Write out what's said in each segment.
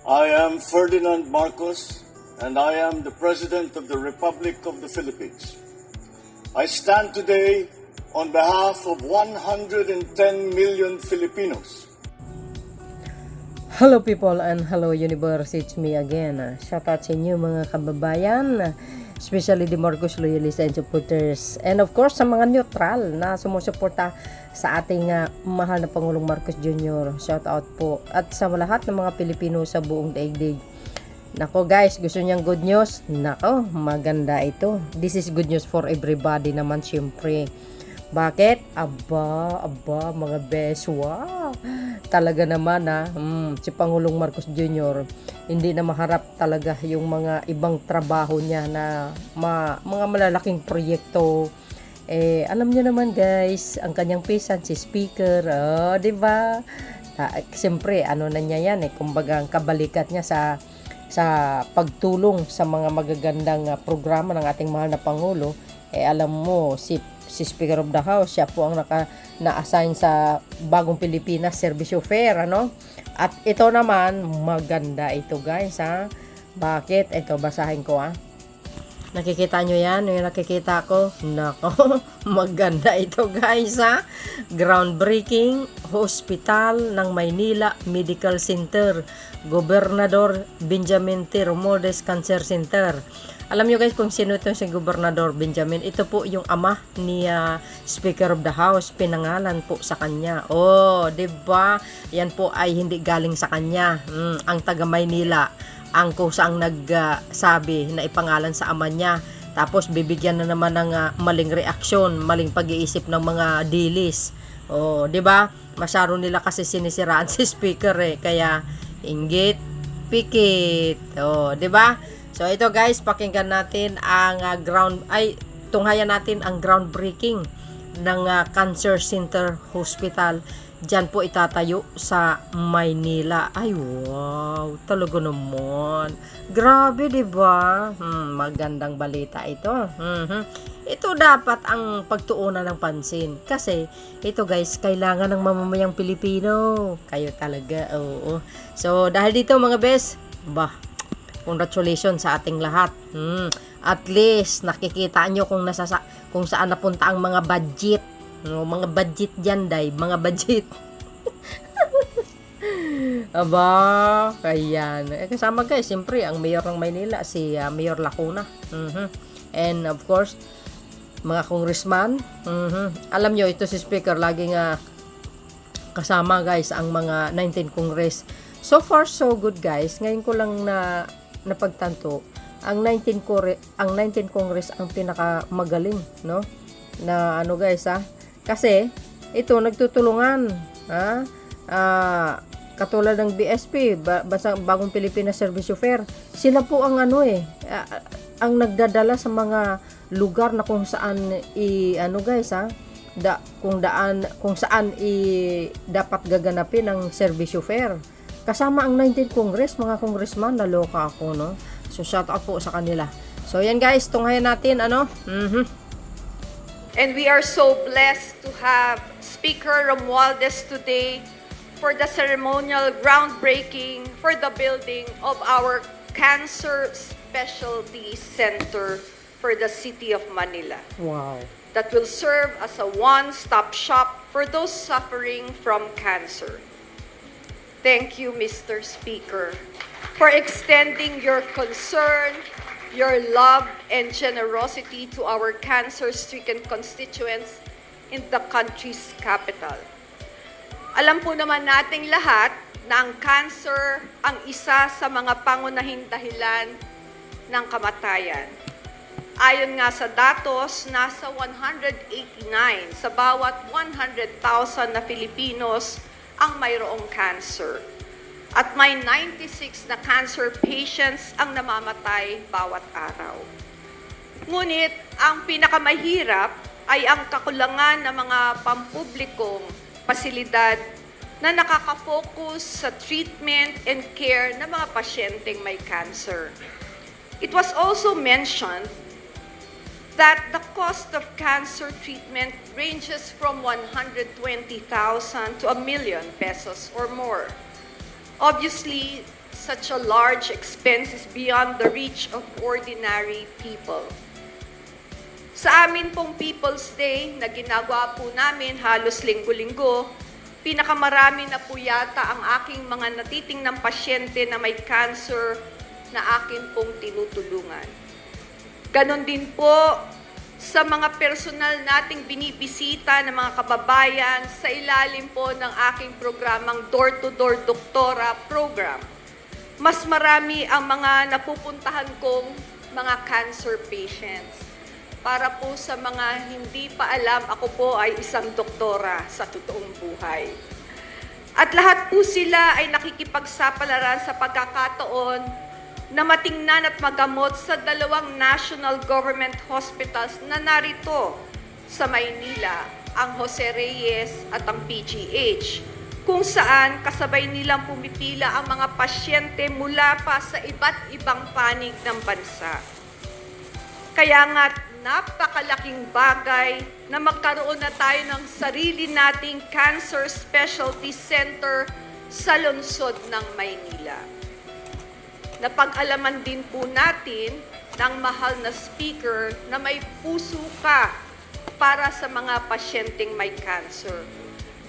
I am Ferdinand Marcos, and I am the President of the Republic of the Philippines. I stand today on behalf of 110 million Filipinos. Hello people and hello universe, it's me again. Shout out sa inyo mga kababayan, especially the Marcos loyalists and supporters, and of course sa mga neutral na sumusuporta sa ating mahal na Pangulong Marcos Jr. Shout out po, at sa lahat ng mga Pilipino sa buong daigdig. Nako guys, gusto niyang good news? Nako, maganda ito. This is good news for everybody naman syempre. Bakit? Aba, mga bes, wow! Talaga naman si Pangulong Marcos Jr. hindi na maharap talaga yung mga ibang trabaho niya na mga malalaking proyekto. Alam niyo naman guys, ang kanyang pisan si Speaker, di ba? Siyempre, ano na niya yan kumbaga ang kabalikat niya sa pagtulong sa mga magagandang programa ng ating mahal na Pangulo. Alam mo, si Speaker of the House, siya po ang na-assign sa Bagong Pilipinas Service Fair, ano? At ito naman, maganda ito guys, Bakit? Ito, basahin ko, Nakikita nyo yan? Yung nakikita ko? Nako, maganda ito guys, Groundbreaking Hospital ng Maynila Medical Center, Gobernador Benjamin T. Romualdez Cancer Center. Alam nyo guys kung sino ito si Gobernador Benjamin? Ito po yung ama ni Speaker of the House. Pinangalan po sa kanya. Diba? Yan po ay hindi galing sa kanya. Ang taga Maynila ang kusaang nagsabi na ipangalan sa ama niya. Tapos bibigyan na naman ng maling reaksyon, maling pag-iisip ng mga dilis. Diba? Masyado nila kasi sinisiraan si Speaker Kaya inggit, pikit. Diba? So ito guys, pakinggan natin ang tunghayan natin ang groundbreaking ng Cancer Center Hospital. Diyan po itatayo sa Maynila. Ay wow, talaga naman. Grabe, 'di ba? Magandang balita ito. Ito dapat ang pagtuunan ng pansin kasi ito guys, kailangan ng mamamayang Pilipino. Kayo talaga. Oo. So dahil dito mga bes, congratulations sa ating lahat. At least nakikita nyo kung saan napunta ang mga budget. Mga budget dyan, mga budget. Aba, ayan. Kasama guys, siyempre ang mayor ng Maynila, si Mayor Lacuna. And of course, mga congressman. Alam nyo, ito si Speaker, laging kasama guys ang mga 19 Congress. So far so good guys. Ngayon ko lang napagtanto ang 19 Congress ang pinakamagaling, no? Na guys, kasi ito nagtutulungan, katulad ng BSP, Bagong Pilipinas Service Fair. Sila po ang ang nagdadala sa mga lugar na kung saan guys, kung saan dapat gaganapin ang service fair. Kasama ang 19 Congress, mga congressman, naloka ako, no? So, shout out po sa kanila. So, yan guys, tunghayan natin, And we are so blessed to have Speaker Romualdez today for the ceremonial groundbreaking for the building of our Cancer Specialty Center for the City of Manila. Wow. That will serve as a one-stop shop for those suffering from cancer. Thank you, Mr. Speaker, for extending your concern, your love, and generosity to our cancer-stricken constituents in the country's capital. Alam po naman nating lahat na ang cancer ang isa sa mga pangunahing dahilan ng kamatayan. Ayon nga sa datos, nasa 189 sa bawat 100,000 na Filipinos ang mayroong cancer. At may 96 na cancer patients ang namamatay bawat araw. Ngunit ang pinakamahirap ay ang kakulangan ng mga pampublikong pasilidad na nakaka-focus sa treatment and care ng mga pasyenteng may cancer. It was also mentioned that the cost of cancer treatment ranges from 120,000 to 1 million pesos or more. Obviously, such a large expense is beyond the reach of ordinary people. Sa amin pong People's Day na ginagawa po namin halos linggo-linggo, pinakamarami na po yata ang aking mga natitingnang pasyente na may cancer na akin pong tinutulungan. Ganon din po sa mga personal nating binibisita ng mga kababayan sa ilalim po ng aking programang Door-to-Door Doktora Program. Mas marami ang mga napupuntahan kong mga cancer patients. Para po sa mga hindi pa alam, ako po ay isang doktora sa totoong buhay. At lahat po sila ay nakikipagsapalaran sa pagkakataon na matingnan at magamot sa 2 national government hospitals na narito sa Maynila, ang Jose Reyes at ang PGH, kung saan kasabay nilang pumipila ang mga pasyente mula pa sa iba't ibang panig ng bansa. Kaya nga, napakalaking bagay na magkaroon na tayo ng sarili nating Cancer Specialty Center sa lungsod ng Maynila. Napag-alaman din po natin ng mahal na speaker na may puso ka para sa mga pasyenteng may cancer.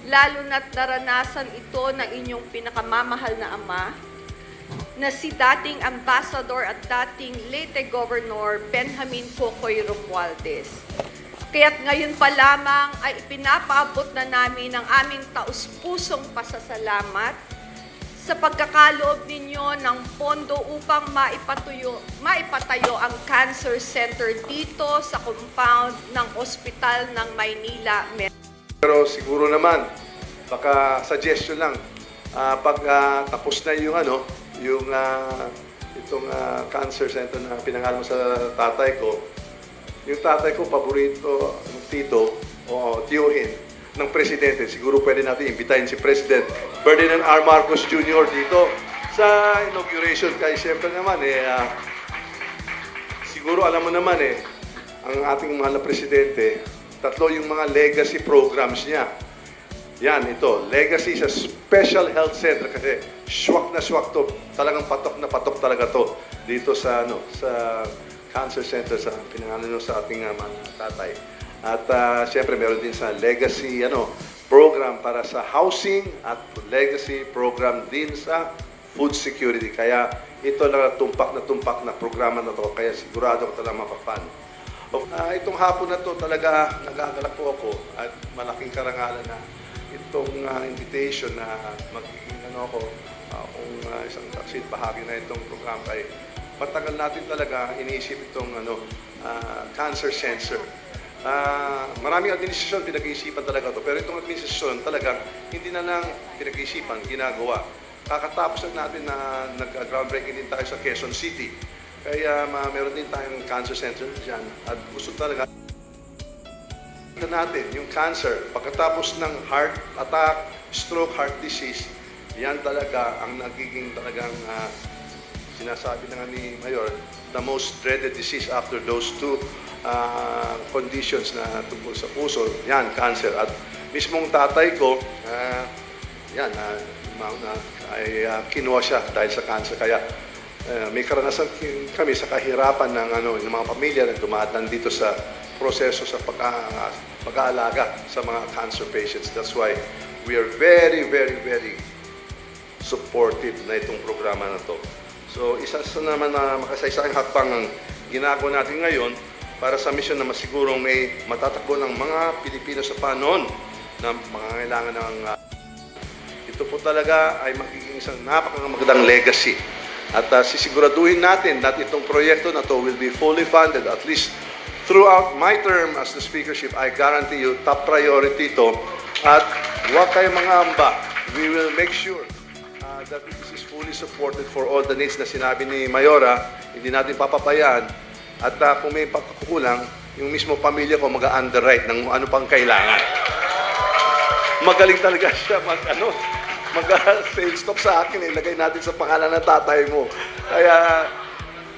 Lalo na't naranasan ito ng inyong pinakamamahal na ama, na si dating Ambassador at dating Leyte Governor Benjamin Cocoy Romualdez. Kaya't ngayon pa lamang ay ipinapaabot na namin ang aming taus-pusong pasasalamat sa pagkakaloob ninyo ng pondo upang maipatayo ang Cancer Center dito sa compound ng Ospital ng Maynila. Pero siguro naman, baka suggestion lang, pag tapos na yung itong cancer center na pinangalan mo sa tatay ko, yung tatay ko, paborito ng tito o tiyuhin ng presidente. Siguro pwede natin imbitahin si President Ferdinand R. Marcos Jr. dito sa inauguration. Kaya siyempre naman, siguro alam mo naman ang ating mahal na presidente, 3 yung mga legacy programs niya. Yan, ito, legacy sa Special Health Center kasi swak na swak to. Talagang patok na patok talaga to dito sa sa Cancer Center sa pinangalan sa ating tatay. At siyempre meron din sa legacy program para sa housing at legacy program din sa food security. Kaya ito lang tumpak na programa na to. Kaya sigurado ko talaga mapapano. Itong hapon na to talaga nagagalak po ako at malaking karangalan na itong invitation na magiging kung isang taksit bahagi na itong program kay matagal natin talaga iniisip itong cancer center. Maraming administrasyon pinag-iisipan talaga to pero itong administrasyon talagang hindi na lang pinag-iisipan, ginagawa. Kakatapos na natin na nag-groundbreaking din tayo sa Quezon City. Kaya meron din tayong cancer center dyan at gusto talaga natin yung cancer pagkatapos ng heart attack, stroke, heart disease, yan talaga ang nagiging talagang sinasabi na nga ni Mayor, the most dreaded disease after those 2 conditions na tungkol sa puso, yan, cancer. At mismong tatay ko, ay kinuha siya dahil sa cancer. Kaya may karanasan kami sa kahirapan ng mga pamilya na dumadaan dito sa proseso sa pag-aalaga sa mga cancer patients. That's why we are very, very, very supportive na itong programa na to. So, isa sa naman na makasaysayang hakbang ang ginagawa natin ngayon para sa misyon na masigurong may matatakbo ng mga Pilipino sa panon na makangailangan ng ito po talaga ay magiging isang napakagandang legacy. At sisiguraduhin natin na itong proyekto na to will be fully funded at least throughout my term as the speakership. I guarantee you top priority ito. At huwag kayong mga amba. We will make sure that this is fully supported for all the needs na sinabi ni Mayora. Hindi natin papabayaan. At kung may pagkukulang, yung mismo pamilya ko mag-underwrite ng ano pang kailangan. Magaling talaga siya mag-sales talk sa akin. Ilagay natin sa pangalan ng tatay mo. Kaya,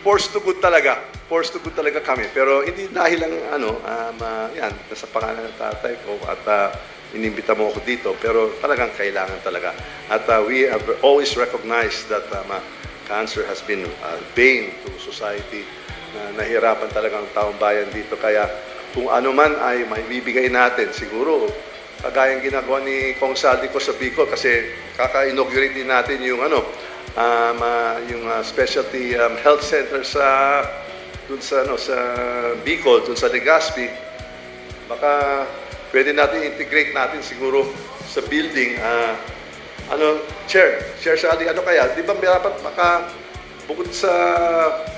forced to good talaga. Forced to good talaga kami. Pero hindi dahil lang, yan, nasa pangalan ng tatay ko at inimbita mo ako dito. Pero talagang kailangan talaga. At we have always recognized that cancer has been bane to society, na nahirapan talaga ang taong bayan dito. Kaya kung ano man ay maibibigay natin, siguro kagayang ginagawa ni Kong Saldi ko sa Bicol, kasi kaka-inaugurate din natin yung specialty health center sa Bicol, dun sa Legazpi. Baka pwede natin integrate natin siguro sa building. Chair Saldi, ano kaya? Di ba dapat bukod sa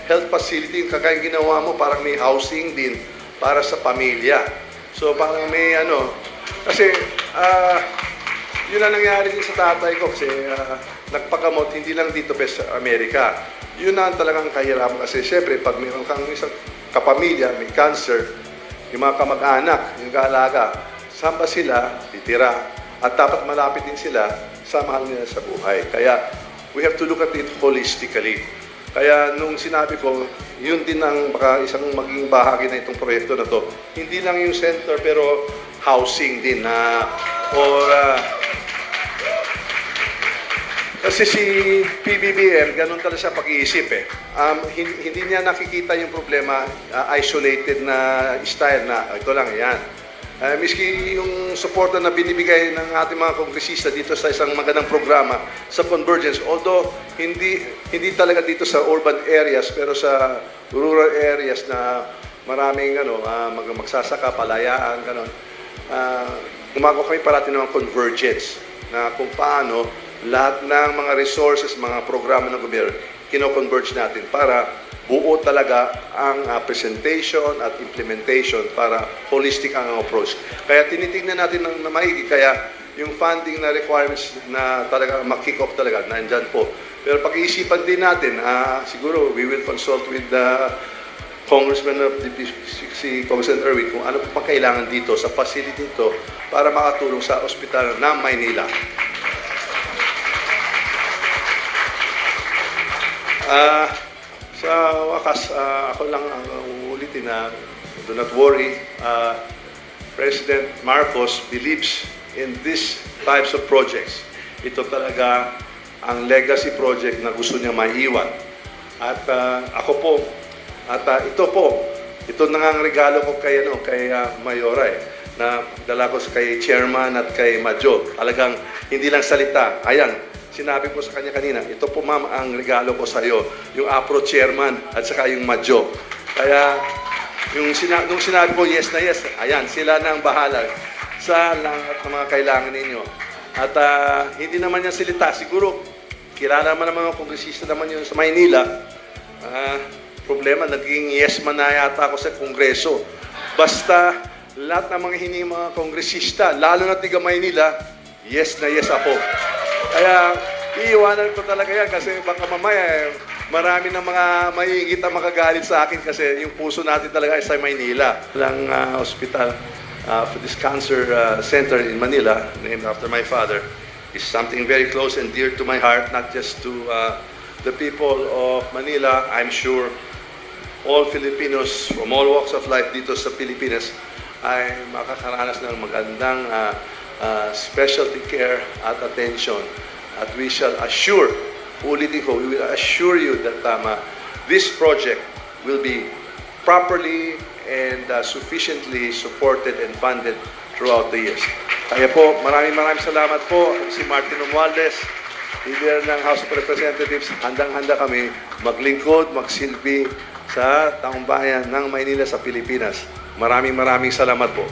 health facility, yung kagayang ginawa mo, parang may housing din para sa pamilya. So parang may kasi yun ang nangyari din sa tatay ko, kasi nagpagamot hindi lang dito pa sa Amerika. Yun na talagang kahirapan, kasi syempre pag mayroon kang isang kapamilya, may cancer, yung mga kamag-anak, yung kaalaga, saan ba sila titira? At dapat malapit din sila sa mahal nila sa buhay. Kaya we have to look at it holistically. Kaya nung sinabi ko, yun din ang baka isang maging bahagi na itong proyekto na to. Hindi lang yung center, pero housing din kasi si PBBM, ganun talaga siya pag-iisip eh. Hindi niya nakikita yung problema, isolated na style na ito lang yan. Miski yung suporta na binibigay ng ating mga kongresista dito sa isang magandang programa sa Convergence, although hindi talaga dito sa urban areas, pero sa rural areas na maraming magsasaka, palayaan, gano'n. Gumagawa kami parati ng convergence na kung paano lahat ng mga resources, mga programa ng gobyerno, kino-converge natin para buo talaga ang presentation at implementation, para holistic ang approach. Kaya tinitingnan natin na maigi, kaya yung funding na requirements na talaga mag-kick off talaga, nandyan po. Pero pag-iisipan din natin, siguro we will consult with the Congressman of si Congressman Erwin kung ano pa kailangan dito sa facility ito para makatulong sa ospital ng Maynila. Sa wakas, ako lang ang uulitin na do not worry. President Marcos believes in these types of projects. Ito talaga ang legacy project na gusto niya maiwan. At ito na nga ang regalo ko kay Mayora na dala ko kay Chairman at kay Madjo. Talagang hindi lang salita. Ayan, sinabi ko sa kanya kanina, ito po ma'am ang regalo ko sa iyo, yung APRO chairman at saka yung Madjo. Kaya nung sinabi ko yes na yes, ayan, sila na ang bahala sa lahat ng mga kailangan ninyo. At hindi naman yan silita, siguro kilala naman mga kongresista naman yun sa Maynila. Problema, naging yes man na yata ako sa Kongreso. Basta lahat ng mga mga kongresista, lalo na tiga Maynila, yes na yes ako. Kaya iiwanan ko talaga yan, kasi baka mamaya marami ng mga mahihigit ang makagalit sa akin, kasi yung puso natin talaga ay sa Maynila. Lang hospital for this cancer center in Manila, named after my father, is something very close and dear to my heart, not just to the people of Manila. I'm sure all Filipinos from all walks of life dito sa Pilipinas ay makakaranas ng magandang specialty care at attention. At we shall assure, ulitin ko, we will assure you that this project will be properly and sufficiently supported and funded throughout the years. Kaya po, maraming salamat po. Si Martin Romualdez, leader ng House of Representatives, handang-handa kami maglingkod, magsilbi sa taong bayan ng Maynila sa Pilipinas. Maraming salamat po.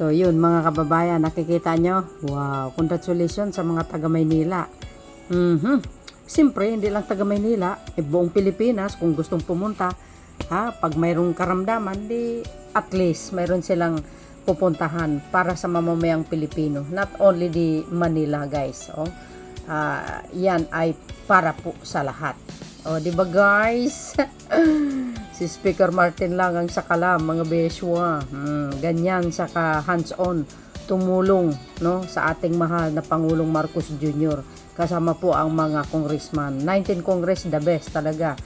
So yun mga kababayan, nakikita nyo, wow, congratulations sa mga taga Maynila. Siyempre, hindi lang taga Maynila, buong Pilipinas kung gustong pumunta, pag mayroong karamdaman, di at least mayroon silang pupuntahan para sa mamamayang Pilipino. Not only di Manila, guys. Yan ay para po sa lahat. Di ba guys? Si Speaker Martin lang ang sakalam, mga beswa. Ganyan, saka hands-on, tumulong no, sa ating mahal na Pangulong Marcos Jr. Kasama po ang mga congressman. 19 Congress, the best talaga.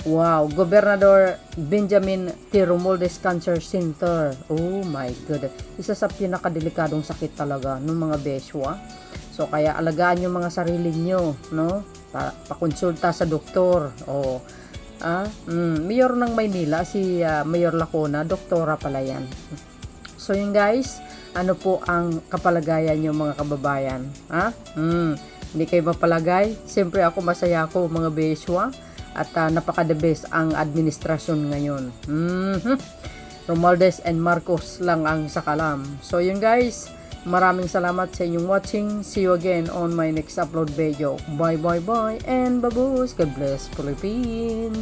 Wow, Gobernador Benjamin T. Romualdez Cancer Center. Oh my God. Isa sa pinakadelikadong sakit talaga ng mga beswa. So kaya alagaan yung mga sarili nyo, no? Pakonsulta sa doktor. Mayor ng Maynila, si Mayor Lacona, doktora pala yan. So yun guys, ano po ang kapalagayan nyo mga kababayan? Hindi kayo mapalagay? Siyempre ako masaya ako mga beswa. At napaka-the best ang administrasyon ngayon. Romualdez and Marcos lang ang sakalam. So yun guys, maraming salamat sa inyong watching. See you again on my next upload video. Bye bye bye and babush. God bless Philippines.